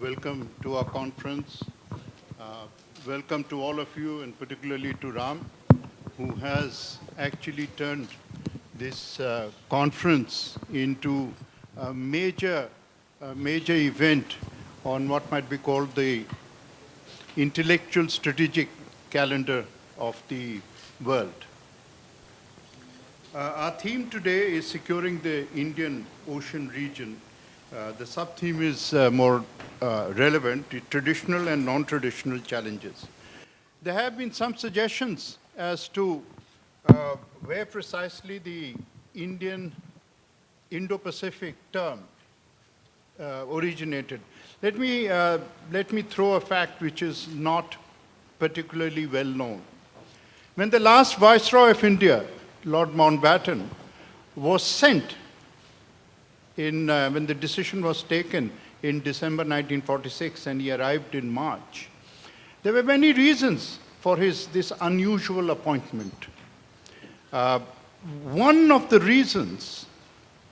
Welcome to our conference. Welcome to all of you, and particularly to Ram, who has actually turned this conference into a major event on what might be called the intellectual strategic calendar of the world. Our theme today is securing the Indian Ocean region. The sub-theme is more relevant, traditional and non-traditional challenges. There have been some suggestions as to where precisely the Indo-Pacific term originated. Let me throw a fact which is not particularly well known. When the last Viceroy of India, Lord Mountbatten, was sent when the decision was taken in December 1946 and he arrived in March, there were many reasons for this unusual appointment. One of the reasons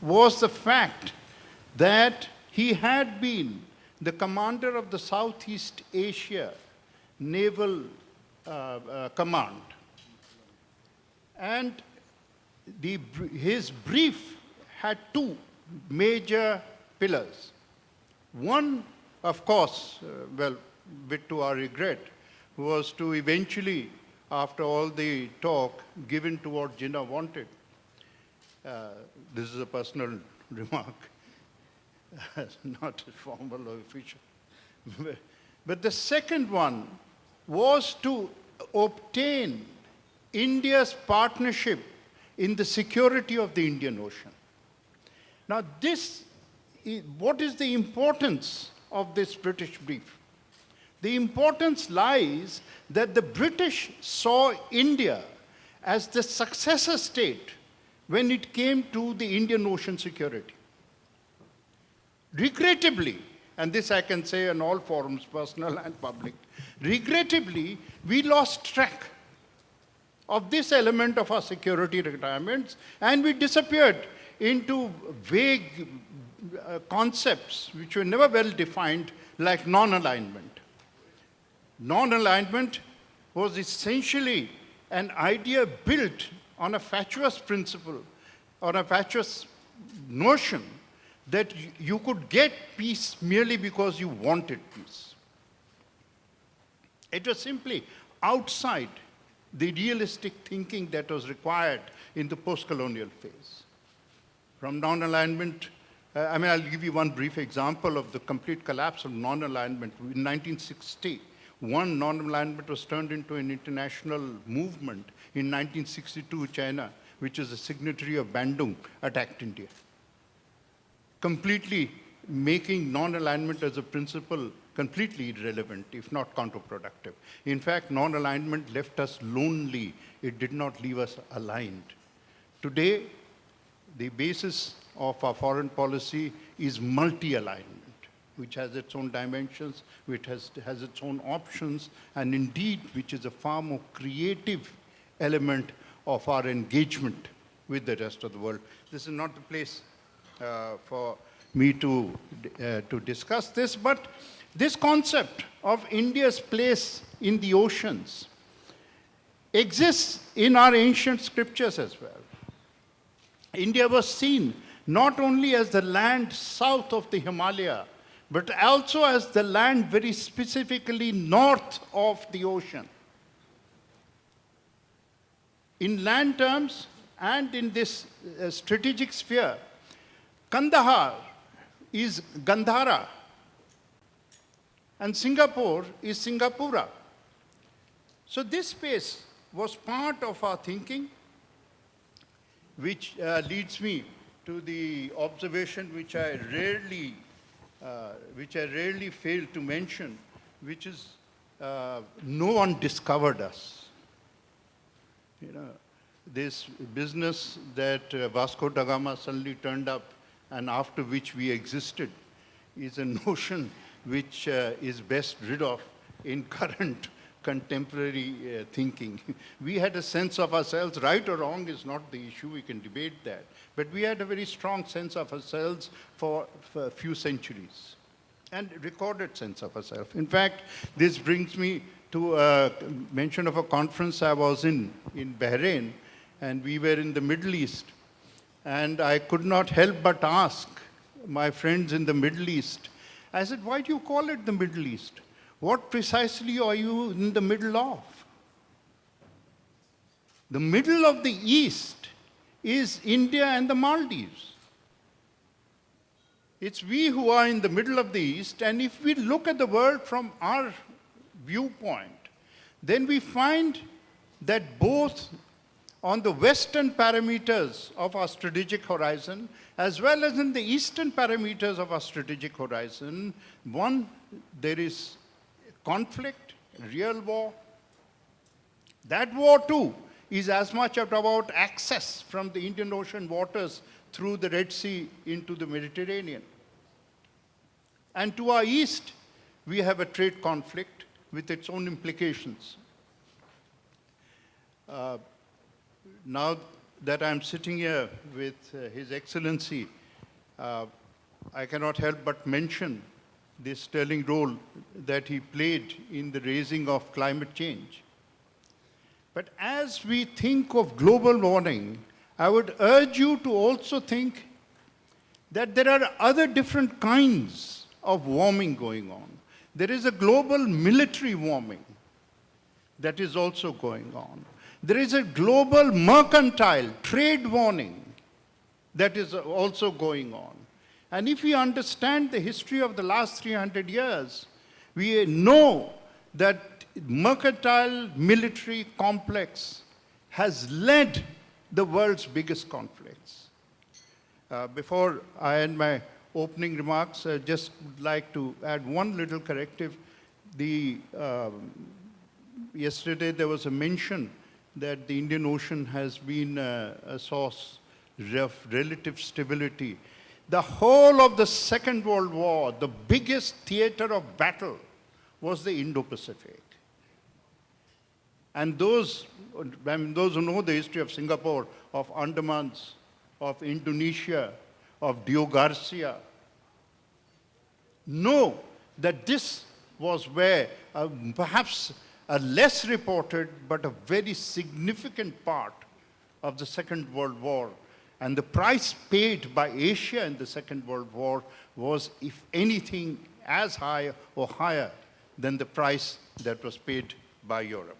was the fact that he had been the commander of the Southeast Asia Naval Command. And his brief had two major pillars. One, of course, bit to our regret, was to eventually, after all the talk, give in to what Jinnah wanted. This is a personal remark, not formal or official. But the second one was to obtain India's partnership in the security of the Indian Ocean. Now, what is the importance of this British brief? The importance lies that the British saw India as the successor state when it came to the Indian Ocean security. Regrettably, and this I can say in all forums, personal and public, regrettably, we lost track of this element of our security requirements, and we disappeared into vague concepts which were never well defined, like non-alignment. Non-alignment was essentially an idea built on a fatuous principle, on a fatuous notion that you could get peace merely because you wanted peace. It was simply outside the realistic thinking that was required in the post-colonial phase. From non-alignment, I'll give you one brief example of the complete collapse of non-alignment. In 1960, non-alignment was turned into an international movement. In 1962, China, which is a signatory of Bandung, attacked India, completely making non-alignment as a principle completely irrelevant, if not counterproductive. In fact, non-alignment left us lonely. It did not leave us aligned. Today, the basis of our foreign policy is multi-alignment, which has its own dimensions, which has its own options, and indeed, which is a far more creative element of our engagement with the rest of the world. This is not the place for me to discuss this, but this concept of India's place in the oceans exists in our ancient scriptures as well. India was seen not only as the land south of the Himalaya, but also as the land very specifically north of the ocean. In land terms and in this strategic sphere, Kandahar is Gandhara, and Singapore is Singapura. So this space was part of our thinking, which leads me to the observation which I rarely fail to mention, which is no one discovered us. This business that Vasco da Gama suddenly turned up and after which we existed is a notion which is best rid of in current contemporary thinking. We had a sense of ourselves, right or wrong is not the issue, we can debate that. But we had a very strong sense of ourselves for a few centuries. and recorded sense of ourselves. In fact, this brings me to a mention of a conference I was in Bahrain, and we were in the Middle East. And I could not help but ask my friends in the Middle East, I said, why do you call it the Middle East? What precisely are you in the middle of? The middle of the East is India and the Maldives. It's we who are in the middle of the East, and if we look at the world from our viewpoint, then we find that both on the western parameters of our strategic horizon, as well as in the eastern parameters of our strategic horizon, one, there is conflict, real war. That war too is as much about access from the Indian Ocean waters through the Red Sea into the Mediterranean. And to our east, we have a trade conflict with its own implications. Now that I'm sitting here with His Excellency, I cannot help but mention this sterling role that he played in the raising of climate change. But as we think of global warming, I would urge you to also think that there are other different kinds of warming going on. There is a global military warming that is also going on. There is a global mercantile trade warming that is also going on. And if we understand the history of the last 300 years, we know that mercantile military complex has led the world's biggest conflicts. Before I end my opening remarks, I just would like to add one little corrective. Yesterday there was a mention that the Indian Ocean has been a source of relative stability. The whole of the Second World War, the biggest theater of battle was the Indo-Pacific. And those who know the history of Singapore, of Andamans, of Indonesia, of Dio Garcia, know that this was where perhaps a less reported but a very significant part of the Second World War. And the price paid by Asia in the Second World War was, if anything, as high or higher than the price that was paid by Europe.